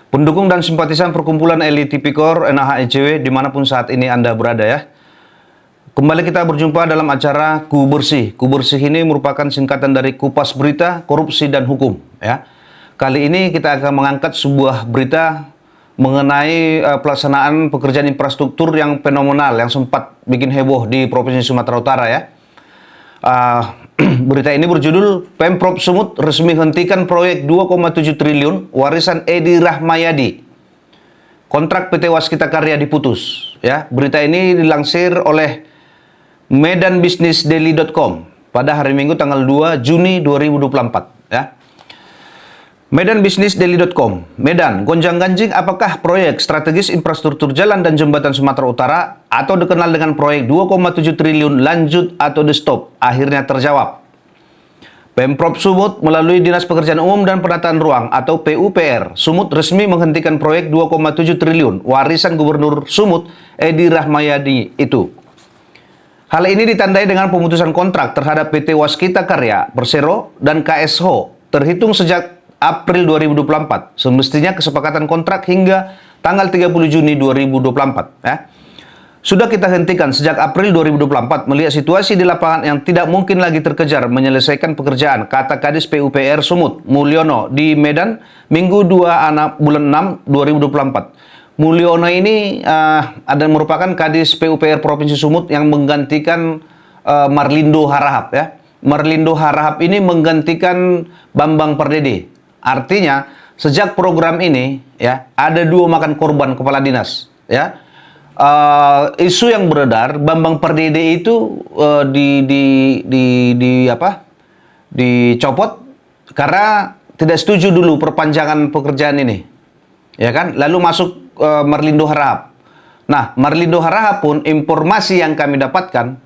Pendukung dan simpatisan perkumpulan elit Tipikor NAH-ICW dimanapun saat ini Anda berada ya. Kembali kita berjumpa dalam acara Ku Bersih. Ku Bersih ini merupakan singkatan dari Kupas Berita, Korupsi dan Hukum ya. Kali ini kita akan mengangkat sebuah berita mengenai pelaksanaan pekerjaan infrastruktur yang fenomenal yang sempat bikin heboh di Provinsi Sumatera Utara ya. Berita ini berjudul Pemprov Sumut resmi hentikan proyek 2,7 triliun warisan Edi Rahmayadi. Kontrak PT Waskita Karya diputus. Ya, berita ini dilansir oleh medanbisnisdaily.com pada hari Minggu tanggal 2 Juni 2024. Ya. Medanbisnisdaily.com. Medan, gonjang-ganjing apakah proyek strategis infrastruktur jalan dan jembatan Sumatera Utara atau dikenal dengan proyek 2,7 triliun lanjut atau di stop akhirnya terjawab. Pemprov Sumut melalui Dinas Pekerjaan Umum dan Penataan Ruang atau PUPR Sumut resmi menghentikan proyek 2,7 triliun warisan Gubernur Sumut Edi Rahmayadi itu. Hal ini ditandai dengan pemutusan kontrak terhadap PT Waskita Karya, Persero, dan KSH terhitung sejak April 2024. Semestinya kesepakatan kontrak hingga tanggal 30 Juni 2024. Ya. Sudah kita hentikan sejak April 2024 melihat situasi di lapangan yang tidak mungkin lagi terkejar menyelesaikan pekerjaan, kata Kadis PUPR Sumut, Mulyono, di Medan, Minggu 2 bulan 6 2024. Mulyono ini merupakan Kadis PUPR Provinsi Sumut yang menggantikan Marlindo Harahap. Ya. Marlindo Harahap ini menggantikan Bambang Pardede. Artinya, sejak program ini ya ada 2 makan korban kepala dinas. Ya, isu yang beredar Bambang Pardede itu dicopot karena tidak setuju dulu perpanjangan pekerjaan ini, ya kan? Lalu masuk Marlindo Harahap. Nah, Marlindo Harahap pun informasi yang kami dapatkan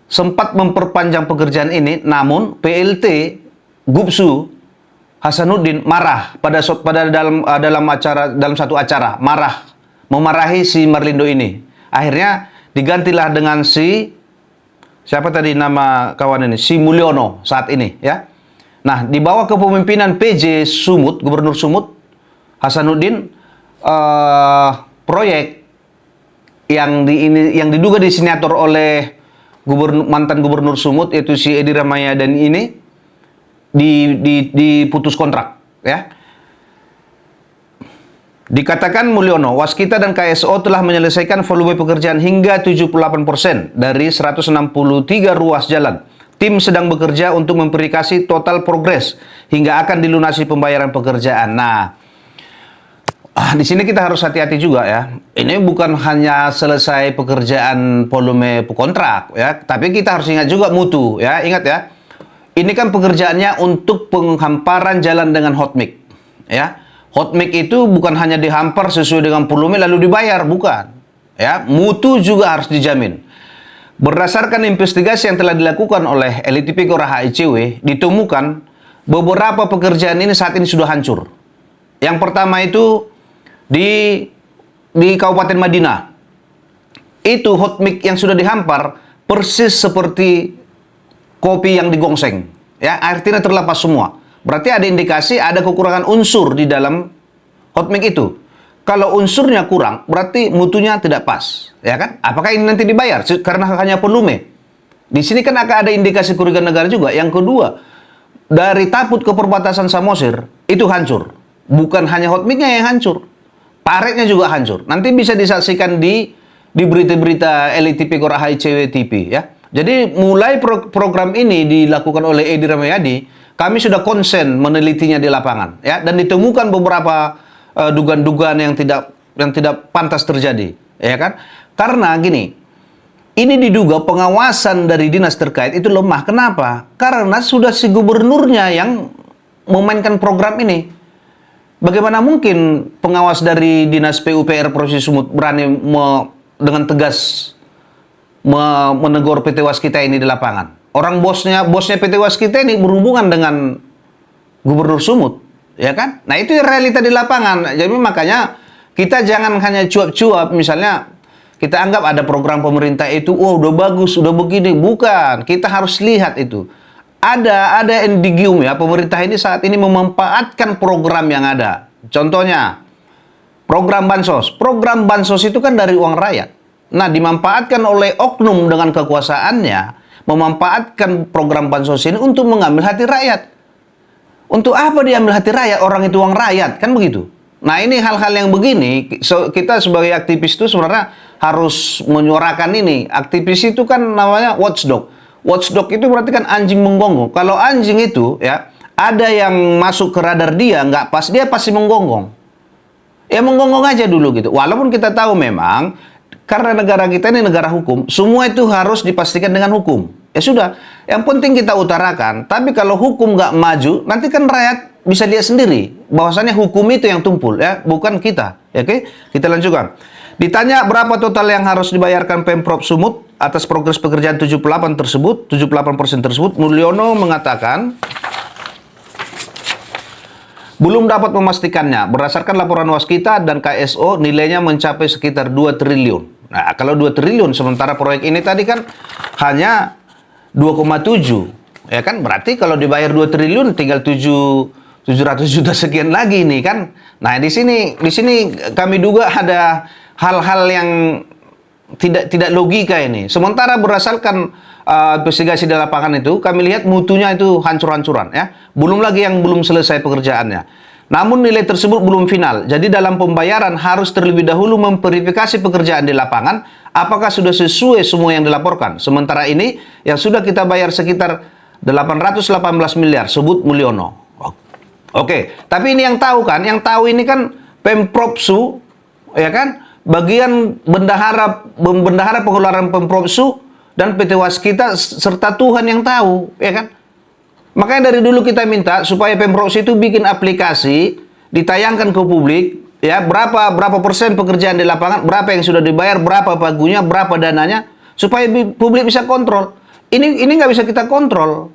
sempat memperpanjang pekerjaan ini, namun PLT Gubsu Hasanuddin marah dalam satu acara memarahi si Marlindo ini. Akhirnya digantilah dengan siapa tadi nama kawan ini, si Mulyono saat ini ya. Nah, di bawah kepemimpinan PJ Sumut, Gubernur Sumut Hasanuddin, proyek yang diduga disinyator oleh mantan Gubernur Sumut yaitu si Edi Rahmayadi ini diputus kontrak ya. Dikatakan Mulyono, Waskita dan KSO telah menyelesaikan volume pekerjaan hingga 78% dari 163 ruas jalan. Tim sedang bekerja untuk memverifikasi total progres hingga akan dilunasi pembayaran pekerjaan. Nah, di sini kita harus hati-hati juga ya. Ini bukan hanya selesai pekerjaan volume kontrak ya, tapi kita harus ingat juga mutu ya. Ingat ya. Ini kan pekerjaannya untuk penghamparan jalan dengan hot mix, ya. Hot mix itu bukan hanya dihampar sesuai dengan volume lalu dibayar, bukan. Ya, mutu juga harus dijamin. Berdasarkan investigasi yang telah dilakukan oleh elit Tipikor NAH-ICW, ditemukan beberapa pekerjaan ini saat ini sudah hancur. Yang pertama itu di Kabupaten Madinah. Itu hot mix yang sudah dihampar persis seperti kopi yang digongseng, ya, artinya terlepas semua. Berarti ada indikasi ada kekurangan unsur di dalam hot mix itu. Kalau unsurnya kurang, berarti mutunya tidak pas, ya kan? Apakah ini nanti dibayar karena hanya volume? Di sini kan akan ada indikasi kerugian negara juga. Yang kedua, dari Taput ke perbatasan Samosir itu hancur. Bukan hanya hot mix-nya yang hancur, paretnya juga hancur. Nanti bisa disaksikan di berita-berita elit Tipikor NAH-ICW TV, ya. Jadi mulai program ini dilakukan oleh Edi Rahmayadi, kami sudah konsen menelitinya di lapangan, ya, dan ditemukan beberapa dugaan-dugaan yang tidak pantas terjadi, ya kan? Karena gini, ini diduga pengawasan dari dinas terkait itu lemah. Kenapa? Karena sudah si gubernurnya yang memainkan program ini. Bagaimana mungkin pengawas dari dinas PUPR Provinsi Sumut berani dengan tegas menegur PT Waskita ini di lapangan? Orang bosnya PT Waskita ini berhubungan dengan Gubernur Sumut, ya kan? Nah, itu realita di lapangan. Jadi makanya kita jangan hanya cuap-cuap, misalnya kita anggap ada program pemerintah itu, oh udah bagus, udah begini. Bukan, kita harus lihat itu. Ada endigium ya, pemerintah ini saat ini memanfaatkan program yang ada. Contohnya, program bansos. Program bansos itu kan dari uang rakyat. Nah, dimanfaatkan oleh oknum dengan kekuasaannya, memanfaatkan program bansos ini untuk mengambil hati rakyat. Untuk apa dia ambil hati rakyat? Orang itu uang rakyat, kan begitu. Nah, ini hal-hal yang begini, kita sebagai aktivis itu sebenarnya harus menyuarakan ini. Aktivis itu kan namanya watchdog. Watchdog itu berarti kan anjing menggonggong. Kalau anjing itu ya ada yang masuk ke radar dia nggak pas, dia pasti menggonggong. Ya menggonggong aja dulu gitu. Walaupun kita tahu memang karena negara kita ini negara hukum, semua itu harus dipastikan dengan hukum. Ya sudah, yang penting kita utarakan. Tapi kalau hukum nggak maju, nanti kan rakyat bisa lihat sendiri bahwasannya hukum itu yang tumpul, ya, bukan kita. Ya, oke, kita lanjutkan. Ditanya berapa total yang harus dibayarkan Pemprov Sumut atas progres pekerjaan 78 tersebut, 78% tersebut, Mulyono mengatakan belum dapat memastikannya. Berdasarkan laporan Waskita dan KSO, nilainya mencapai sekitar 2 triliun. Nah, kalau 2 triliun, sementara proyek ini tadi kan hanya 2,7. Ya kan, berarti kalau dibayar 2 triliun tinggal 700 juta sekian lagi nih kan. Nah, di sini kami duga ada hal-hal yang tidak logika ini. Sementara berdasarkan investigasi di lapangan itu, kami lihat mutunya itu hancur-hancuran ya. Belum lagi yang belum selesai pekerjaannya. Namun nilai tersebut belum final. Jadi dalam pembayaran harus terlebih dahulu memverifikasi pekerjaan di lapangan apakah sudah sesuai semua yang dilaporkan. Sementara ini yang sudah kita bayar sekitar 818 miliar, sebut Mulyono. Oke, tapi ini yang tahu kan? Yang tahu ini kan Pemprov Su, ya kan? Bagian bendahara pengeluaran Pemprov Su dan PT Waskita serta Tuhan yang tahu, ya kan? Makanya dari dulu kita minta supaya Pemprov Su itu bikin aplikasi, ditayangkan ke publik, ya, berapa persen pekerjaan di lapangan, berapa yang sudah dibayar, berapa pagunya, berapa dananya, supaya publik bisa kontrol. Ini nggak bisa kita kontrol.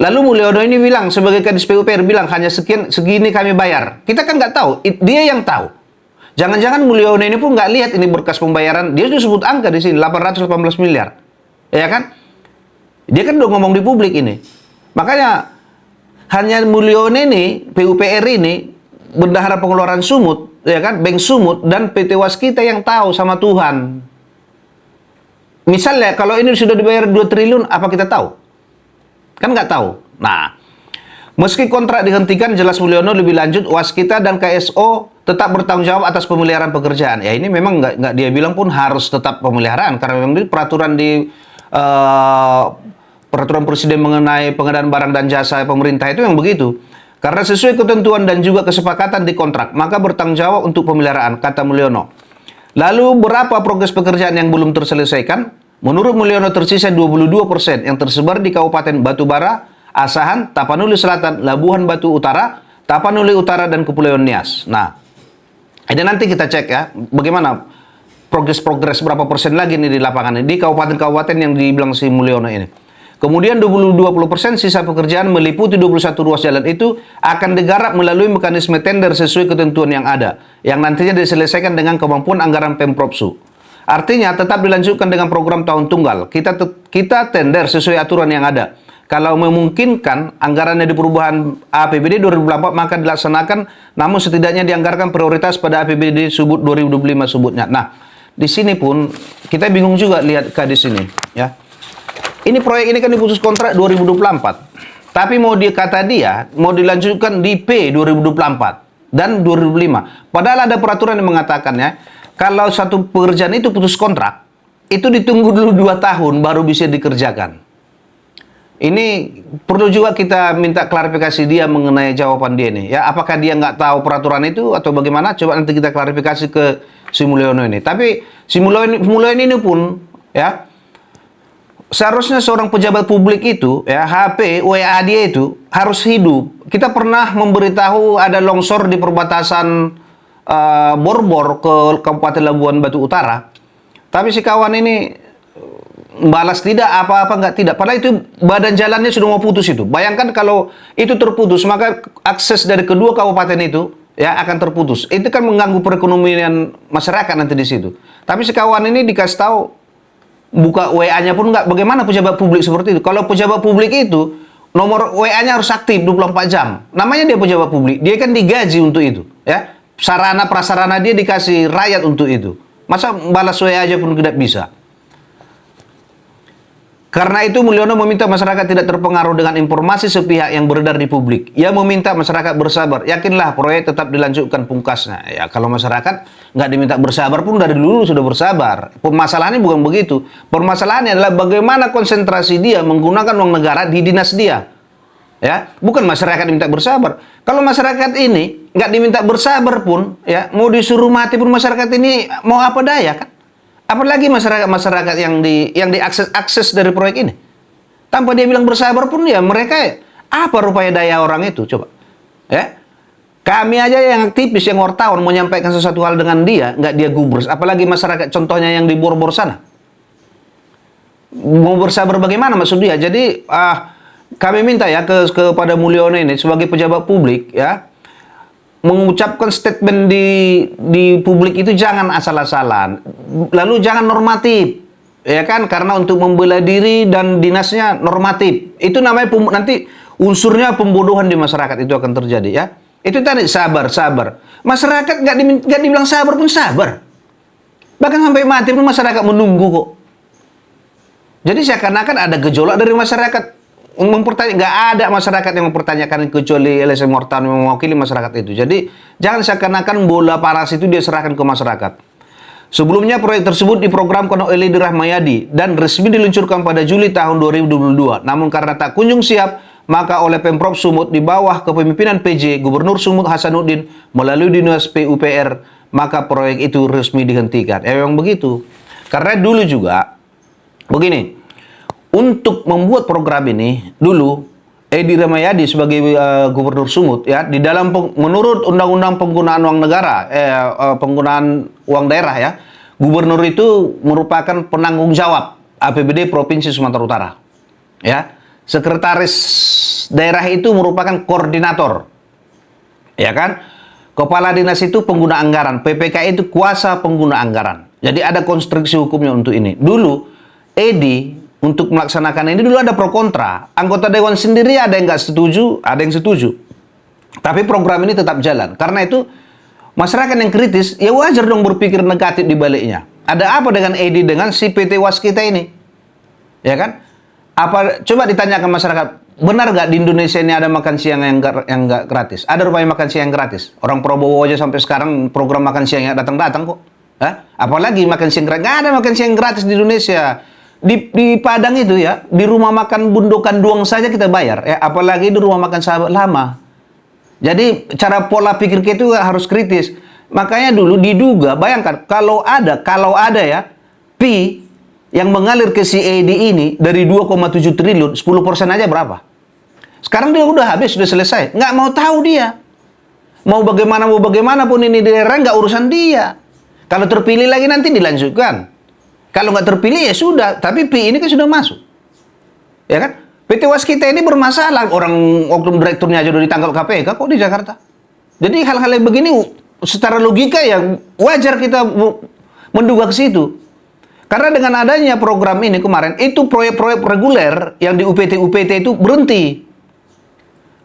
Lalu Mulyono ini bilang sebagai Kadis PUPR bilang hanya segini kami bayar. Kita kan nggak tahu, dia yang tahu. Jangan-jangan Mulyono ini pun nggak lihat ini berkas pembayaran. Dia sudah sebut angka di sini 818 miliar, ya kan? Dia kan udah ngomong di publik ini. Makanya hanya Mulyono ini, PUPR ini, bendahara pengeluaran Sumut, ya kan, Bank Sumut dan PT Waskita yang tahu sama Tuhan. Misalnya kalau ini sudah dibayar 2 triliun, apa kita tahu? Kan nggak tahu. Nah, meski kontrak dihentikan, jelas Mulyono lebih lanjut, Waskita dan KSO tetap bertanggung jawab atas pemeliharaan pekerjaan. Ya ini memang nggak dia bilang pun harus tetap pemeliharaan, karena memang ini peraturan di peraturan Presiden mengenai pengadaan barang dan jasa pemerintah itu yang begitu. Karena sesuai ketentuan dan juga kesepakatan di kontrak, maka bertanggung jawab untuk pemeliharaan, kata Mulyono. Lalu berapa progres pekerjaan yang belum terselesaikan? Menurut Mulyono tersisa 22% yang tersebar di Kabupaten Batubara, Asahan, Tapanuli Selatan, Labuhan Batu Utara, Tapanuli Utara, dan Kepulauan Nias. Nah, ini nanti kita cek ya, bagaimana progres berapa persen lagi nih di lapangan ini, di kabupaten-kabupaten yang dibilang si Mulyono ini. Kemudian 20% sisa pekerjaan meliputi 21 ruas jalan itu akan digarap melalui mekanisme tender sesuai ketentuan yang ada, yang nantinya diselesaikan dengan kemampuan anggaran Pemprov Su. Artinya tetap dilanjutkan dengan program tahun tunggal. Kita tender sesuai aturan yang ada. Kalau memungkinkan anggarannya di perubahan APBD 2024 maka dilaksanakan, namun setidaknya dianggarkan prioritas pada APBD Subut 2025 sebutnya. Nah, di sini pun kita bingung juga lihat Kadis ini, ya. Ini proyek ini kan diputus kontrak 2024. Tapi mau dilanjutkan di P 2024 dan 2005. Padahal ada peraturan yang mengatakannya kalau satu pekerjaan itu putus kontrak, itu ditunggu dulu 2 tahun baru bisa dikerjakan. Ini perlu juga kita minta klarifikasi dia mengenai jawaban dia nih. Ya, apakah dia nggak tahu peraturan itu atau bagaimana? Coba nanti kita klarifikasi ke si Mulyono ini. Tapi si Mulyono ini pun, ya, seharusnya seorang pejabat publik itu, ya, HP, WA dia itu harus hidup. Kita pernah memberitahu ada longsor di perbatasan Borbor ke Kabupaten Labuhan Batu Utara. Tapi si kawan ini balas tidak, apa-apa nggak tidak. Padahal itu badan jalannya sudah mau putus itu. Bayangkan kalau itu terputus, maka akses dari kedua kabupaten itu ya akan terputus. Itu kan mengganggu perekonomian masyarakat nanti di situ. Tapi si kawan ini dikasih tahu, buka WA-nya pun nggak. Bagaimana pejabat publik seperti itu? Kalau pejabat publik itu nomor WA-nya harus aktif 24 jam. Namanya dia pejabat publik, dia kan digaji untuk itu, ya. Sarana prasarana dia dikasih rakyat untuk itu. Masa balas WA aja pun tidak bisa. Karena itu Mulyono meminta masyarakat tidak terpengaruh dengan informasi sepihak yang beredar di publik. Ia meminta masyarakat bersabar. Yakinlah proyek tetap dilanjutkan pungkasnya. Ya kalau masyarakat nggak diminta bersabar pun dari dulu sudah bersabar. Permasalahannya bukan begitu. Permasalahannya adalah bagaimana konsentrasi dia menggunakan uang negara di dinas dia. Ya, bukan masyarakat diminta bersabar. Kalau masyarakat ini nggak diminta bersabar pun, ya mau disuruh mati pun masyarakat ini mau apa daya kan? Apalagi masyarakat yang diakses dari proyek ini. Tanpa dia bilang bersabar pun ya mereka apa rupanya daya orang itu coba. Ya. Kami aja yang aktivis, yang wartawan mau menyampaikan sesuatu hal dengan dia, nggak dia gubris. Apalagi masyarakat contohnya yang di Bor-Bor sana. Mau bersabar bagaimana maksud dia? Jadi kami minta ya kepada Mulyono ini sebagai pejabat publik ya, mengucapkan statement di publik itu jangan asal-asalan, lalu jangan normatif, ya kan? Karena untuk membela diri dan dinasnya normatif, itu namanya nanti unsurnya pembodohan di masyarakat itu akan terjadi ya. Itu tadi sabar. Masyarakat nggak dibilang sabar pun sabar, bahkan sampai mati pun masyarakat menunggu kok. Jadi seakan-akan ada gejolak dari masyarakat. Nggak ada masyarakat yang mempertanyakan kecuali LSM Wartawan yang mewakili masyarakat itu. Jadi jangan seakan-akan bola paras itu dia serahkan ke masyarakat. Sebelumnya proyek tersebut diprogramkan oleh Edi Rahmayadi dan resmi diluncurkan pada Juli tahun 2022. Namun karena tak kunjung siap, maka oleh Pemprov Sumut di bawah kepemimpinan PJ Gubernur Sumut Hasanuddin melalui Dinas PUPR, maka proyek itu resmi dihentikan. Memang begitu. Karena dulu juga begini. Untuk membuat program ini, dulu Edi Rahmayadi sebagai Gubernur Sumut, ya, di dalam menurut Undang-Undang Penggunaan Uang Negara, penggunaan uang daerah, ya, Gubernur itu merupakan penanggung jawab APBD Provinsi Sumatera Utara, ya. Sekretaris daerah itu merupakan koordinator, ya kan. Kepala dinas itu pengguna anggaran, PPK itu kuasa pengguna anggaran. Jadi ada konstruksi hukumnya untuk ini. Dulu Edi untuk melaksanakan ini dulu ada pro kontra. Anggota dewan sendiri ada yang nggak setuju, ada yang setuju. Tapi program ini tetap jalan. Karena itu masyarakat yang kritis, ya wajar dong berpikir negatif di baliknya. Ada apa dengan Edi dengan si PT Waskita ini? Ya kan? Coba ditanyakan masyarakat, benar nggak di Indonesia ini ada makan siang yang nggak gratis? Ada rupanya makan siang yang gratis. Orang Prabowo aja sampai sekarang program makan siangnya datang-datang kok. Apalagi makan siang gratis? Nggak ada makan siang gratis di Indonesia. Di Padang itu ya, di rumah makan Bundokan Duong saja kita bayar, ya, apalagi di rumah makan Sahabat Lama. Jadi cara pola pikir kita itu harus kritis. Makanya dulu diduga, bayangkan kalau ada ya, Pi yang mengalir ke si Edi ini dari 2,7 triliun, 10% aja berapa? Sekarang dia udah habis, sudah selesai. Nggak mau tahu dia. Mau bagaimana pun ini daerah nggak urusan dia. Kalau terpilih lagi nanti dilanjutkan. Kalau nggak terpilih ya sudah, tapi Pi ini kan sudah masuk. Ya kan? PT Waskita ini bermasalah, orang oknum direkturnya aja udah ditangkap KPK kok di Jakarta. Jadi hal-hal yang begini secara logika ya wajar kita menduga ke situ. Karena dengan adanya program ini kemarin, itu proyek-proyek reguler yang di UPT itu berhenti.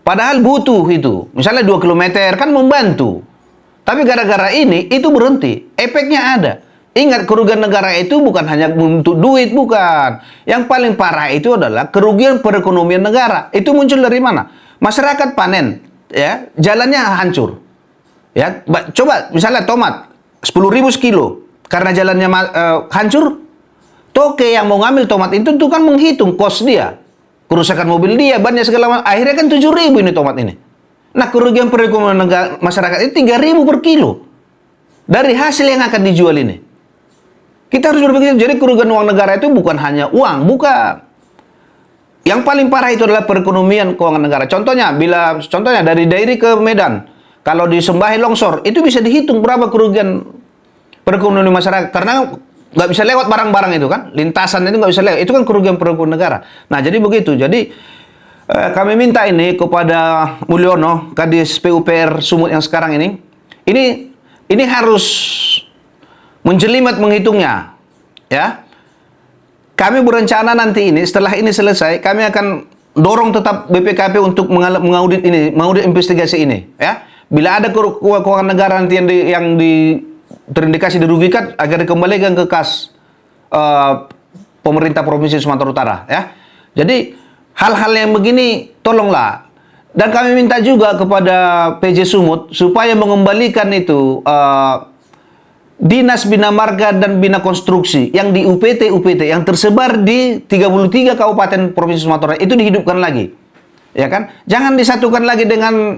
Padahal butuh itu. Misalnya 2 km kan membantu. Tapi gara-gara ini, itu berhenti. Efeknya ada. Ingat, kerugian negara itu bukan hanya untuk duit, bukan. Yang paling parah itu adalah kerugian perekonomian negara. Itu muncul dari mana? Masyarakat panen, ya, jalannya hancur. Ya, coba misalnya tomat 10.000 sekilo, karena jalannya hancur, toke yang mau ngambil tomat itu kan menghitung kos dia, kerusakan mobil dia, bannya segala macam. Akhirnya kan 7.000 ini tomat ini. Nah, kerugian perekonomian negara, masyarakat itu 3.000 per kilo dari hasil yang akan dijual ini. Kita harus berpikir, jadi kerugian uang negara itu bukan hanya uang, bukan. Yang paling parah itu adalah perekonomian keuangan negara. Contohnya dari Dairi ke Medan, kalau di Sembahi longsor, itu bisa dihitung berapa kerugian perekonomian masyarakat. Karena nggak bisa lewat barang-barang itu kan, lintasan itu nggak bisa lewat. Itu kan kerugian perekonomian negara. Nah, jadi begitu. Jadi kami minta ini kepada Mulyono, Kadis PUPR Sumut yang sekarang ini harus menjelimet menghitungnya, ya. Kami berencana nanti ini, setelah ini selesai, kami akan dorong tetap BPKP untuk mengaudit ini, mengaudit investigasi ini, ya. Bila ada keuangan negara nanti yang terindikasi dirugikan, agar dikembalikan ke kas pemerintah Provinsi Sumatera Utara, ya. Jadi hal-hal yang begini tolonglah. Dan kami minta juga kepada PJ Sumut supaya mengembalikan itu Dinas Bina Marga dan Bina Konstruksi yang di UPT yang tersebar di 33 kabupaten Provinsi Sumatera itu dihidupkan lagi. Ya kan? Jangan disatukan lagi dengan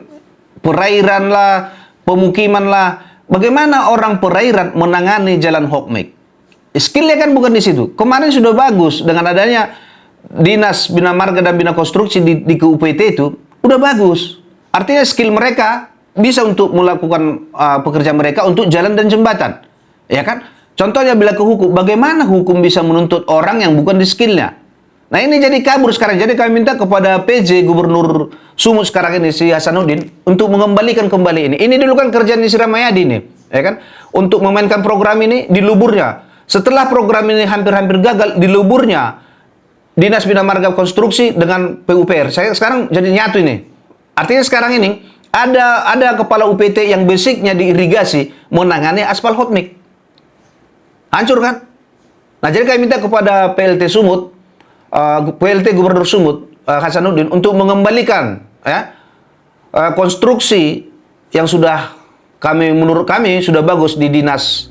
perairan lah, pemukiman lah. Bagaimana orang perairan menangani jalan Hokmek? Skillnya kan bukan di situ. Kemarin sudah bagus dengan adanya Dinas Bina Marga dan Bina Konstruksi di UPT itu, udah bagus. Artinya skill mereka bisa untuk melakukan pekerjaan mereka untuk jalan dan jembatan. Ya kan? Contohnya bila ke hukum, bagaimana hukum bisa menuntut orang yang bukan di skillnya? Nah ini jadi kabur sekarang. Jadi kami minta kepada PJ Gubernur Sumut sekarang ini, si Hasanuddin, untuk mengembalikan kembali ini. Ini dulu kan kerjaan Isra Mayadi nih, ya kan? Untuk memainkan program ini di luburnya. Setelah program ini hampir-hampir gagal, di luburnya Dinas Bina Marga Konstruksi dengan PUPR. Saya sekarang jadi nyatu ini. Artinya sekarang ini ada kepala UPT yang basicnya di irigasi menangani aspal hotmix. Hancur kan? Nah jadi kami minta kepada PLT Sumut, PLT Gubernur Sumut, Hasanuddin, untuk mengembalikan ya konstruksi yang sudah menurut kami sudah bagus di Dinas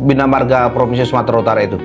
Bina Marga Provinsi Sumatera Utara itu.